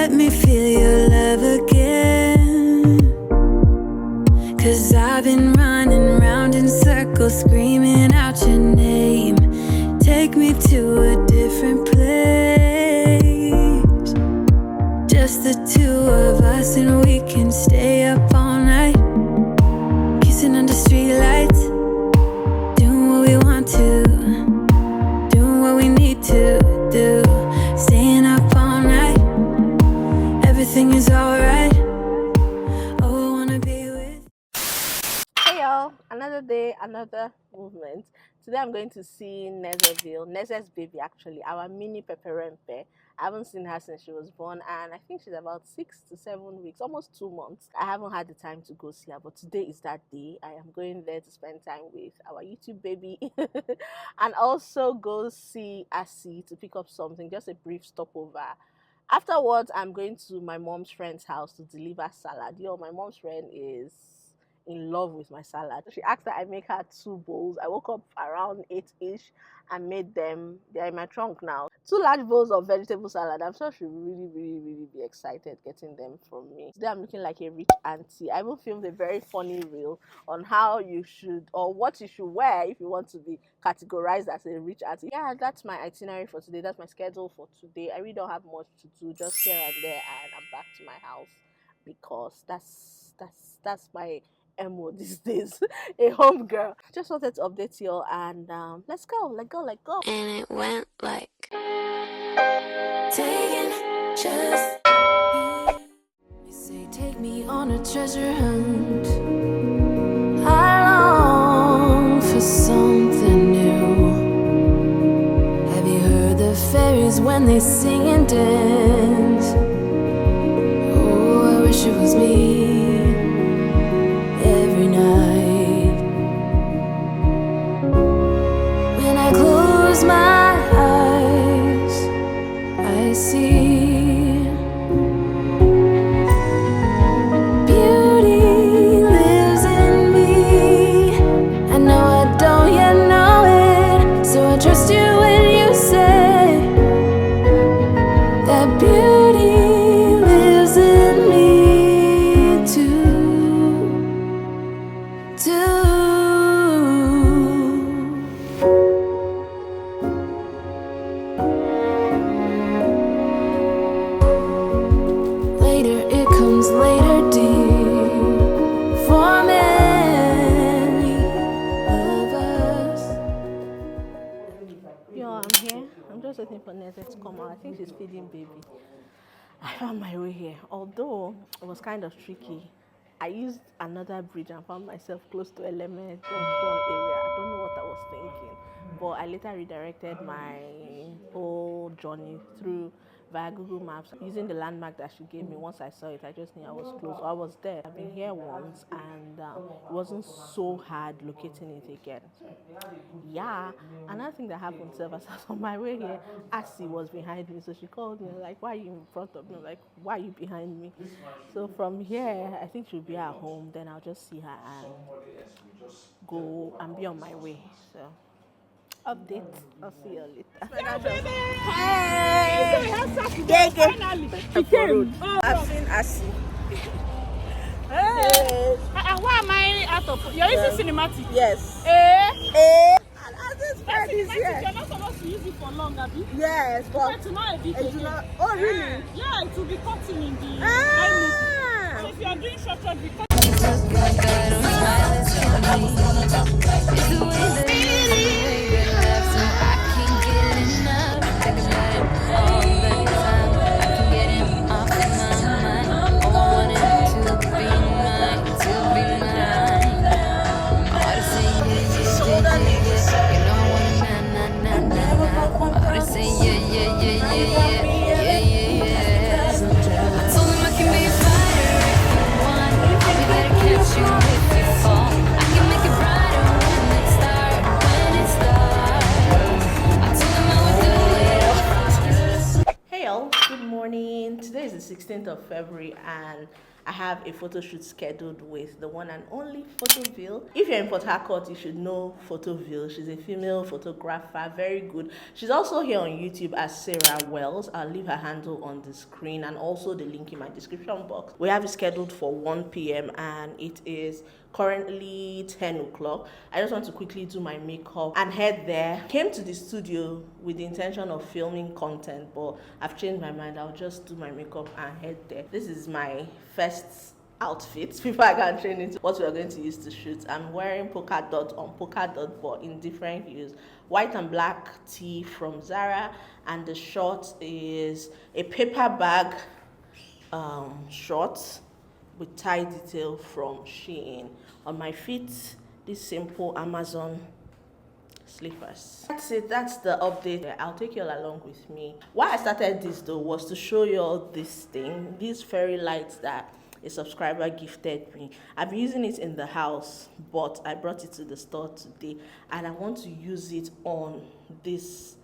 let me feel your love again. 'Cause I've been running round in circles, screaming out your name. Take me to a different place. Just the two of us, and we can stay up all night, kissing under streetlights, doing what we want to, doing what we need to do, staying up all night. Everything is alright. Oh, I wanna be with. Hey y'all, another day, another movement. Today I'm going to see Nezeville, Neze's baby actually, our mini Pepperempe. I haven't seen her since she was born, and I think she's about 6 to 7 weeks, almost 2 months. I haven't had the time to go see her, but today is that day. I am going there to spend time with our YouTube baby and also go see Asi to pick up something, just a brief stopover. Afterwards, I'm going to my mom's friend's house to deliver salad. Yo, my mom's friend is in love with my salad. She asked that I make her 2 bowls. I woke up around 8-ish and made them. They're in my trunk now. 2 large bowls of vegetable salad. I'm sure she'll really be excited getting them from me. Today I'm looking like a rich auntie. I even filmed a very funny reel on how you should, or what you should wear if you want to be categorized as a rich auntie. Yeah, that's my itinerary for today. That's my schedule for today. I really don't have much to do, just here and there, and I'm back to my house because that's my MO these days. A home girl. Just wanted to update you all, and let's go. And it went like taking just. You say take me on a treasure hunt. I long for something new. Have you heard the fairies when they sing and dance? Oh, I wish it was me. Every night when I close my eyes, I see beauty lives in me. I know I don't yet know it, so I trust you when you say that beauty lives in me too. Later it comes later, dear, for many of us. Yo, I'm here. I'm just waiting for Neze to come out. I think she's feeding baby. I found my way here, although it was kind of tricky. I used another bridge and found myself close to Element Junction area. I don't know what I was thinking, but I later redirected my whole journey through via Google Maps using the landmark that she gave me. Once I saw it, I just knew I was close. I was there. I've been here once, and it wasn't so hard locating it again. Yeah, another thing that happened to us on my way here, Asi was behind me, so she called me like, "Why are you in front of me?" I'm like, "Why are you behind me?" So from here, I think she'll be at home. Then I'll just see her and go and be on my way. So update. I'll see you later. Hey! I've seen Asi. Hey. Why am I out of? You're using cinematic. Yes. And this friend is here. You're not supposed to use it for long, Abby. Yes, but It's not edited. Oh, really? Yeah, it will be cutting in the. So if you are doing short, be cutting. Today is the 16th of February, and I have a photo shoot scheduled with the one and only Photoville. If you're in Port Harcourt, you should know Photoville. She's a female photographer, very good. She's also here on YouTube as Sarah Wells. I'll leave her handle on the screen and also the link in my description box. We have it scheduled for 1 p.m. and it is currently 10 o'clock. I just want to quickly do my makeup and head there. Came to the studio with the intention of filming content, but I've changed my mind. I'll just do my makeup and head there. This is my first outfit before I can train into what we are going to use to shoot. I'm wearing polka dot on polka dot, but in different hues. White and black tee from Zara, and the short is a paper bag short with tie detail from Shein. On my feet, these simple Amazon slippers. That's it. That's the update. I'll take you all along with me. Why I started this though was to show you all this thing, these fairy lights that a subscriber gifted me. I've been using it in the house, but I brought it to the store today and I want to use it on this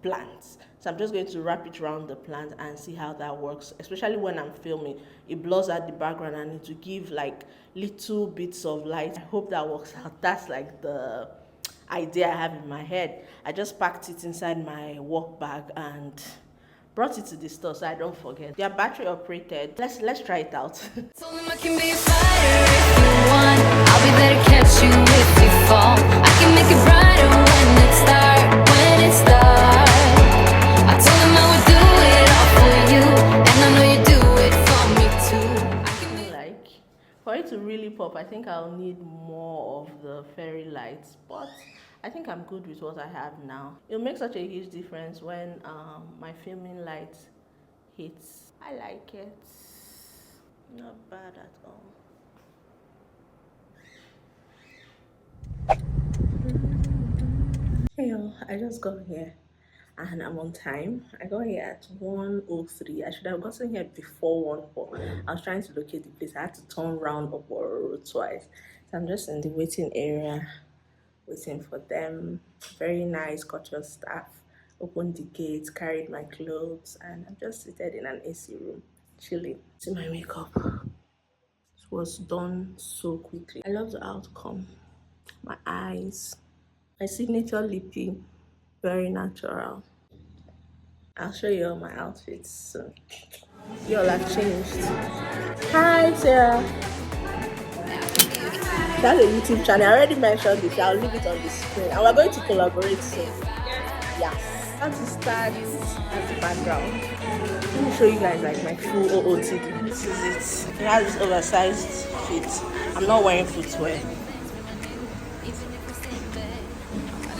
plant. So I'm just going to wrap it around the plant and see how that works, especially when I'm filming. It blurs out the background and it will give like little bits of light. I hope that works out. That's like the idea I have in my head. I just packed it inside my work bag and brought it to the store so I don't forget. They are battery operated. Let's try it out. Told him I can be a fighter if you want. I'll be there to catch you if you fall. I can make it brighter when it starts, when it starts. I told him I would do it all for you, and I know you do it for me too. Like, for it to really pop, I think I'll need more of the fairy lights, but I think I'm good with what I have now. It'll make such a huge difference when my filming light hits. I like it. Not bad at all. Hey y'all, I just got here and I'm on time. I got here at 1:03. I should have gotten here before 1:04. I was trying to locate the place. I had to turn round up or road twice. So I'm just in the waiting area, waiting for them. Very nice, courteous staff. Opened the gates, carried my clothes, and I'm just seated in an AC room, chilling. See my makeup. It was done so quickly. I love the outcome. My eyes, my signature lippy, very natural. I'll show you all my outfits soon. You all have changed. Hi, Sarah. That's a YouTube channel. I already mentioned this. I'll leave it on the screen. And we're going to collaborate soon. Yes. How to start as the background. Let me show you guys like my full OOTD. This is it. It has this oversized fit. I'm not wearing footwear.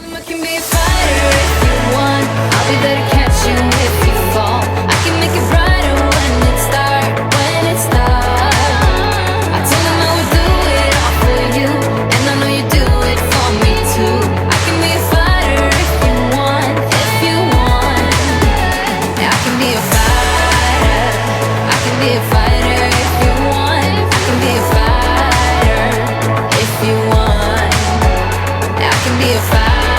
I can be a fighter if you want. I'll be there to catch you if you fall. I can make it brighter when it starts, when it starts. I told him I would do it all for you, and I know you do it for me too. I can be a fighter if you want, if you want. Yeah, I can be a fighter. I can be a fighter if you want. I can be a fighter if you want. Yeah, I can be a fighter.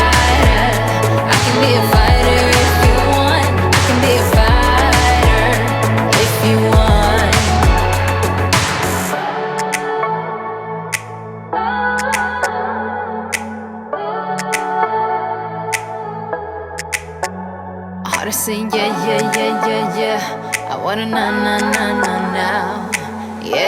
Be a fighter if you want. I can be a fighter if you want. Hard to say yeah. I wanna now. Yeah.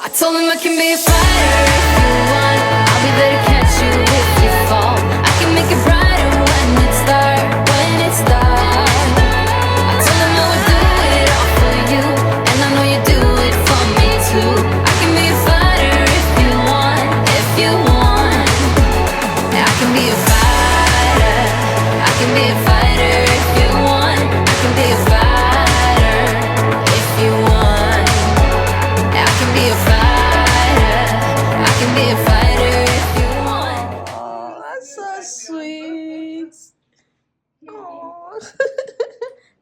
I told him I can be a fighter if you want. I'll be there to catch you if you fall. I can make it brighter when it starts, when it starts. I told him I would do it all for you, and I know you do it for me too. I can be a fighter if you want, if you want. Yeah, I can be a fighter. I can be a fighter if you want. I can be a fighter if you want. Yeah, I can be a fighter. I can be a fighter if you want. Oh, that's so sweet. Oh,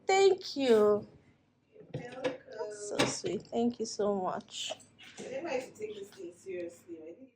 thank you. That's so sweet. Thank you so much. I never used to take this thing seriously. I think